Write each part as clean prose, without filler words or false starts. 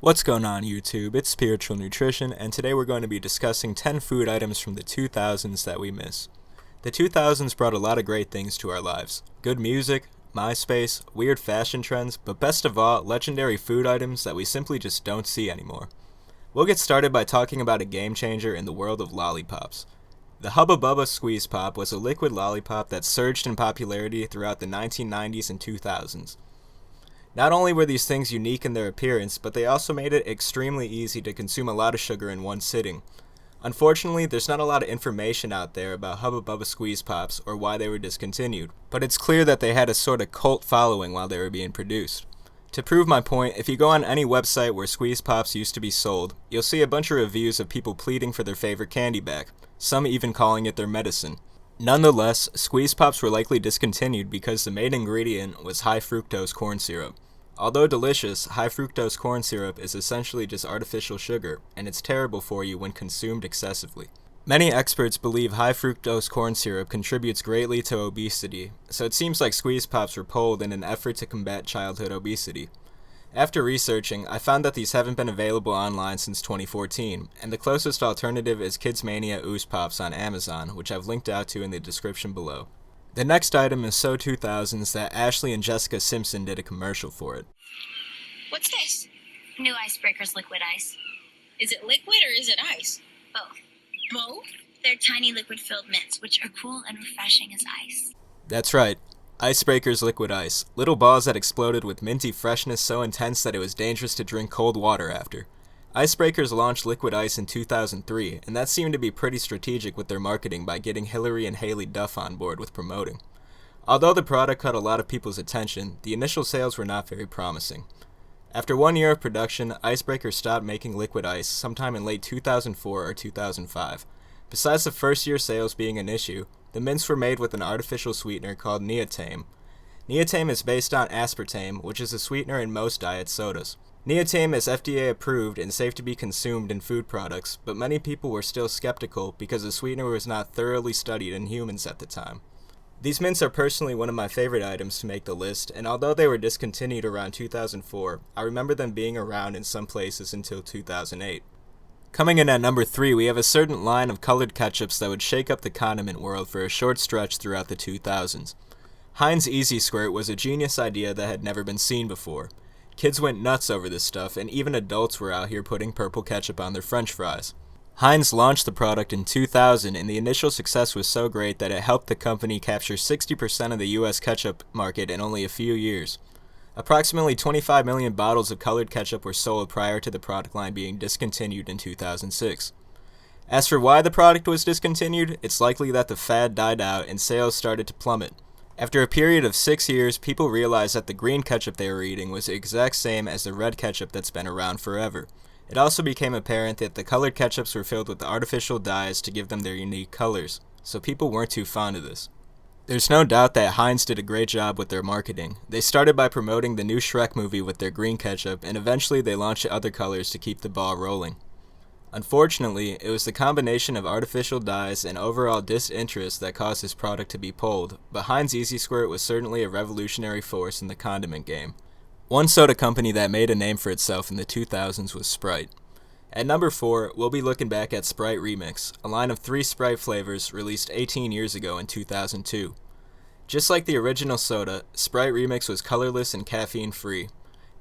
What's going on YouTube? It's Spiritual Nutrition, and today we're going to be discussing 10 food items from the 2000s that we miss. The 2000s brought a lot of great things to our lives. Good music, MySpace, weird fashion trends, but best of all, legendary food items that we simply just don't see anymore. We'll get started by talking about a game changer in the world of lollipops. The Hubba Bubba Squeeze Pop was a liquid lollipop that surged in popularity throughout the 1990s and 2000s. Not only were these things unique in their appearance, but they also made it extremely easy to consume a lot of sugar in one sitting. Unfortunately, there's not a lot of information out there about Hubba Bubba Squeeze Pops or why they were discontinued, but it's clear that they had a sort of cult following while they were being produced. To prove my point, if you go on any website where Squeeze Pops used to be sold, you'll see a bunch of reviews of people pleading for their favorite candy back, some even calling it their medicine. Nonetheless, Squeeze Pops were likely discontinued because the main ingredient was high fructose corn syrup. Although delicious, high fructose corn syrup is essentially just artificial sugar, and it's terrible for you when consumed excessively. Many experts believe high fructose corn syrup contributes greatly to obesity, so it seems like Squeeze Pops were pulled in an effort to combat childhood obesity. After researching, I found that these haven't been available online since 2014, and the closest alternative is Kids Mania Ooze Pops on Amazon, which I've linked out to in the description below. The next item is so 2000s that Ashley and Jessica Simpson did a commercial for it. What's this? New Icebreakers liquid ice. Is it liquid or is it ice? Both. Both? They're tiny liquid-filled mints, which are cool and refreshing as ice. That's right. Icebreakers liquid ice. Little balls that exploded with minty freshness so intense that it was dangerous to drink cold water after. Icebreakers launched liquid ice in 2003, and that seemed to be pretty strategic with their marketing by getting Hillary and Haley Duff on board with promoting. Although the product caught a lot of people's attention, the initial sales were not very promising. After 1 year of production, Icebreakers stopped making liquid ice sometime in late 2004 or 2005. Besides the first year sales being an issue, the mints were made with an artificial sweetener called neotame. Neotame is based on aspartame, which is a sweetener in most diet sodas. Neotame is FDA approved and safe to be consumed in food products, but many people were still skeptical because the sweetener was not thoroughly studied in humans at the time. These mints are personally one of my favorite items to make the list, and although they were discontinued around 2004, I remember them being around in some places until 2008. Coming in at number 3, we have a certain line of colored ketchups that would shake up the condiment world for a short stretch throughout the 2000s. Heinz E-Z Squirt was a genius idea that had never been seen before. Kids went nuts over this stuff, and even adults were out here putting purple ketchup on their french fries. Heinz launched the product in 2000, and the initial success was so great that it helped the company capture 60% of the US ketchup market in only a few years. Approximately 25 million bottles of colored ketchup were sold prior to the product line being discontinued in 2006. As for why the product was discontinued, it's likely that the fad died out and sales started to plummet. After a period of 6 years, people realized that the green ketchup they were eating was the exact same as the red ketchup that's been around forever. It also became apparent that the colored ketchups were filled with artificial dyes to give them their unique colors, so people weren't too fond of this. There's no doubt that Heinz did a great job with their marketing. They started by promoting the new Shrek movie with their green ketchup, and eventually they launched other colors to keep the ball rolling. Unfortunately, it was the combination of artificial dyes and overall disinterest that caused this product to be pulled, but Heinz E-Z Squirt was certainly a revolutionary force in the condiment game. One soda company that made a name for itself in the 2000s was Sprite. At number 4, we'll be looking back at Sprite Remix, a line of 3 Sprite flavors released 18 years ago in 2002. Just like the original soda, Sprite Remix was colorless and caffeine-free.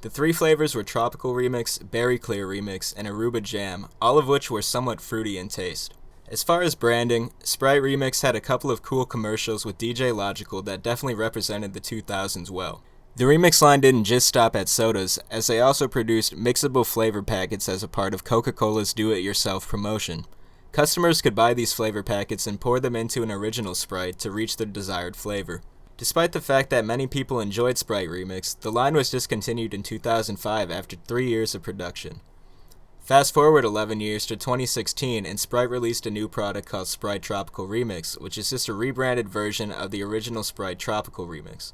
The 3 flavors were Tropical Remix, Berry Clear Remix, and Aruba Jam, all of which were somewhat fruity in taste. As far as branding, Sprite Remix had a couple of cool commercials with DJ Logical that definitely represented the 2000s well. The Remix line didn't just stop at sodas, as they also produced mixable flavor packets as a part of Coca-Cola's do-it-yourself promotion. Customers could buy these flavor packets and pour them into an original Sprite to reach their desired flavor. Despite the fact that many people enjoyed Sprite Remix, the line was discontinued in 2005 after 3 years of production. Fast forward 11 years to 2016 and Sprite released a new product called Sprite Tropical Remix, which is just a rebranded version of the original Sprite Tropical Remix.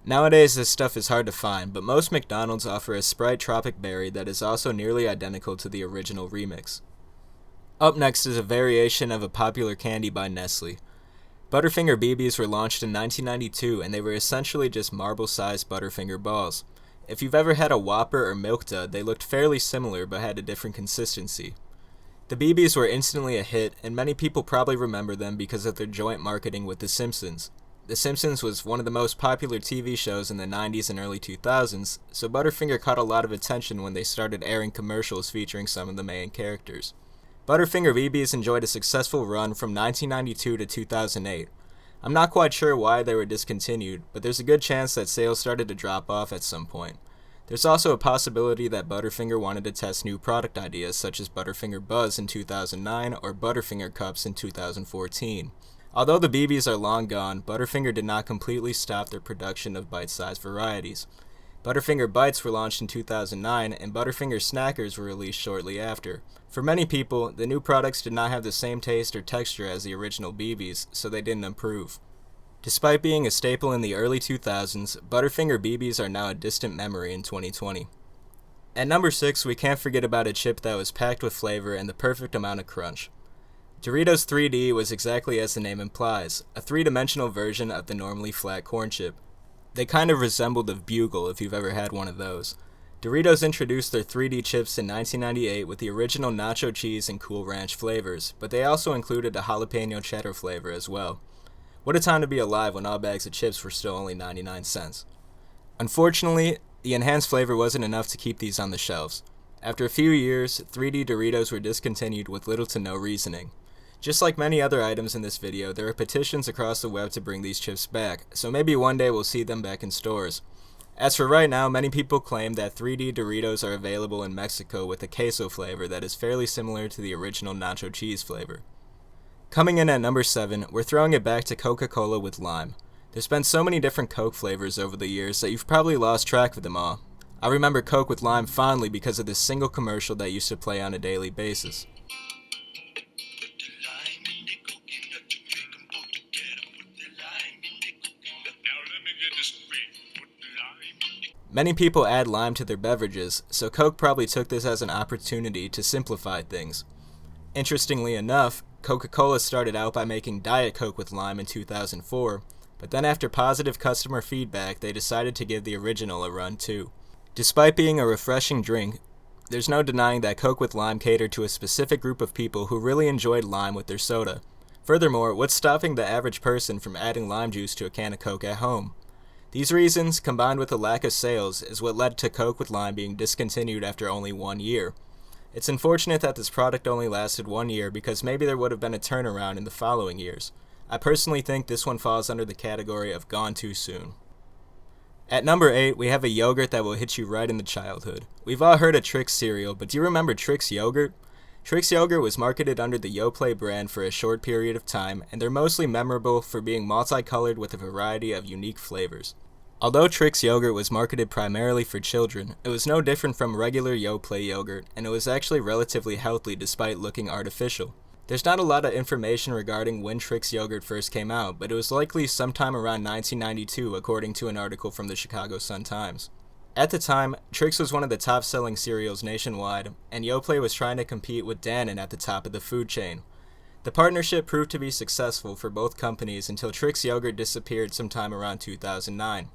Nowadays this stuff is hard to find, but most McDonald's offer a Sprite Tropic Berry that is also nearly identical to the original remix. Up next is a variation of a popular candy by Nestle. Butterfinger BBs were launched in 1992, and they were essentially just marble-sized Butterfinger balls. If you've ever had a Whopper or Milk Dud, they looked fairly similar but had a different consistency. The BBs were instantly a hit, and many people probably remember them because of their joint marketing with The Simpsons. The Simpsons was one of the most popular TV shows in the 90s and early 2000s, so Butterfinger caught a lot of attention when they started airing commercials featuring some of the main characters. Butterfinger BBs enjoyed a successful run from 1992 to 2008. I'm not quite sure why they were discontinued, but there's a good chance that sales started to drop off at some point. There's also a possibility that Butterfinger wanted to test new product ideas such as Butterfinger Buzz in 2009 or Butterfinger Cups in 2014. Although the BBs are long gone, Butterfinger did not completely stop their production of bite-sized varieties. Butterfinger Bites were launched in 2009, and Butterfinger Snackers were released shortly after. For many people, the new products did not have the same taste or texture as the original BBs, so they didn't improve. Despite being a staple in the early 2000s, Butterfinger BBs are now a distant memory in 2020. At number 6, we can't forget about a chip that was packed with flavor and the perfect amount of crunch. Doritos 3D was exactly as the name implies, a three-dimensional version of the normally flat corn chip. They kind of resembled the Bugle if you've ever had one of those. Doritos introduced their 3D chips in 1998 with the original nacho cheese and Cool Ranch flavors, but they also included a jalapeno cheddar flavor as well. What a time to be alive when all bags of chips were still only 99 cents. Unfortunately, the enhanced flavor wasn't enough to keep these on the shelves. After a few years, 3D Doritos were discontinued with little to no reasoning. Just like many other items in this video, there are petitions across the web to bring these chips back, so maybe one day we'll see them back in stores. As for right now, many people claim that 3D Doritos are available in Mexico with a queso flavor that is fairly similar to the original nacho cheese flavor. Coming in at number 7, we're throwing it back to Coca-Cola with lime. There's been so many different Coke flavors over the years that you've probably lost track of them all. I remember Coke with lime fondly because of this single commercial that used to play on a daily basis. Many people add lime to their beverages, so Coke probably took this as an opportunity to simplify things. Interestingly enough, Coca-Cola started out by making Diet Coke with lime in 2004, but then after positive customer feedback, they decided to give the original a run too. Despite being a refreshing drink, there's no denying that Coke with lime catered to a specific group of people who really enjoyed lime with their soda. Furthermore, what's stopping the average person from adding lime juice to a can of Coke at home? These reasons, combined with the lack of sales, is what led to Coke with lime being discontinued after only 1 year. It's unfortunate that this product only lasted 1 year because maybe there would have been a turnaround in the following years. I personally think this one falls under the category of gone too soon. At number 8, we have a yogurt that will hit you right in the childhood. We've all heard of TRIX cereal, but do you remember TRIX yogurt? TRIX yogurt was marketed under the YOPLAIT brand for a short period of time, and they're mostly memorable for being multicolored with a variety of unique flavors. Although TRIX yogurt was marketed primarily for children, it was no different from regular YOPLAIT yogurt, and it was actually relatively healthy despite looking artificial. There's not a lot of information regarding when TRIX yogurt first came out, but it was likely sometime around 1992 according to an article from the Chicago Sun-Times. At the time, TRIX was one of the top-selling cereals nationwide, and YOPLAIT was trying to compete with Dannon at the top of the food chain. The partnership proved to be successful for both companies until TRIX yogurt disappeared sometime around 2009.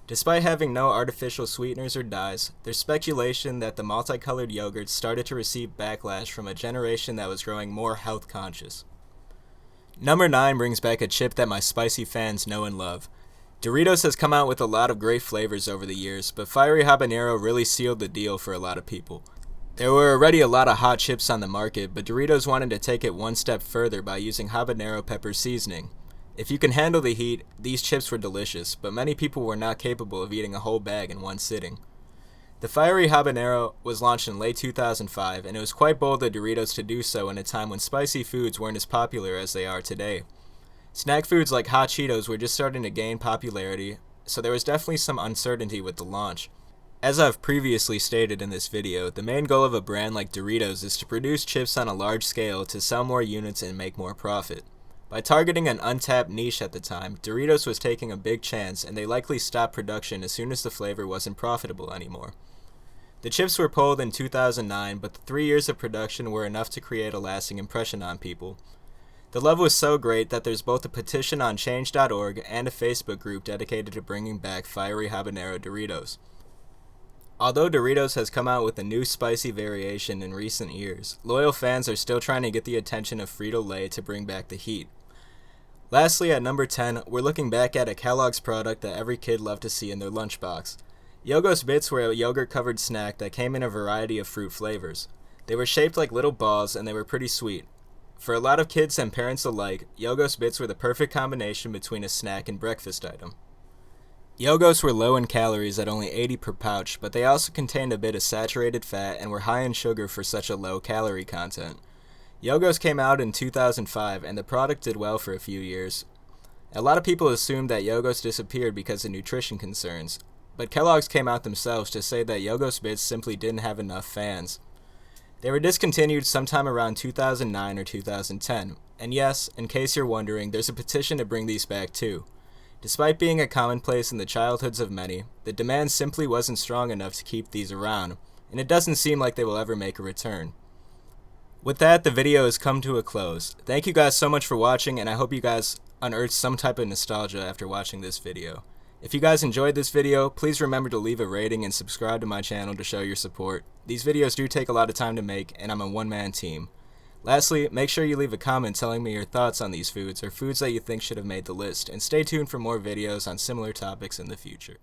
Despite having no artificial sweeteners or dyes, there's speculation that the multicolored yogurts started to receive backlash from a generation that was growing more health-conscious. Number 9 brings back a chip that my spicy fans know and love. Doritos has come out with a lot of great flavors over the years, but Fiery Habanero really sealed the deal for a lot of people. There were already a lot of hot chips on the market, but Doritos wanted to take it one step further by using habanero pepper seasoning. If you can handle the heat, these chips were delicious, but many people were not capable of eating a whole bag in one sitting. The Fiery Habanero was launched in late 2005, and it was quite bold of Doritos to do so in a time when spicy foods weren't as popular as they are today. Snack foods like hot Cheetos were just starting to gain popularity, so there was definitely some uncertainty with the launch. As I've previously stated in this video, the main goal of a brand like Doritos is to produce chips on a large scale to sell more units and make more profit. By targeting an untapped niche at the time, Doritos was taking a big chance, and they likely stopped production as soon as the flavor wasn't profitable anymore. The chips were pulled in 2009, but the 3 years of production were enough to create a lasting impression on people. The love was so great that there's both a petition on change.org and a Facebook group dedicated to bringing back Fiery Habanero Doritos. Although Doritos has come out with a new spicy variation in recent years, loyal fans are still trying to get the attention of Frito-Lay to bring back the heat. Lastly, at number 10, we're looking back at a Kellogg's product that every kid loved to see in their lunchbox. Yogos Bits were a yogurt-covered snack that came in a variety of fruit flavors. They were shaped like little balls and they were pretty sweet. For a lot of kids and parents alike, Yogos Bits were the perfect combination between a snack and breakfast item. Yogos were low in calories at only 80 per pouch, but they also contained a bit of saturated fat and were high in sugar for such a low calorie content. Yogos came out in 2005 and the product did well for a few years. A lot of people assumed that Yogos disappeared because of nutrition concerns, but Kellogg's came out themselves to say that Yogos Bits simply didn't have enough fans. They were discontinued sometime around 2009 or 2010, and yes, in case you're wondering, there's a petition to bring these back too. Despite being a commonplace in the childhoods of many, the demand simply wasn't strong enough to keep these around, and it doesn't seem like they will ever make a return. With that, the video has come to a close. Thank you guys so much for watching, and I hope you guys unearthed some type of nostalgia after watching this video. If you guys enjoyed this video, please remember to leave a rating and subscribe to my channel to show your support. These videos do take a lot of time to make, and I'm a one-man team. Lastly, make sure you leave a comment telling me your thoughts on these foods or foods that you think should have made the list, and stay tuned for more videos on similar topics in the future.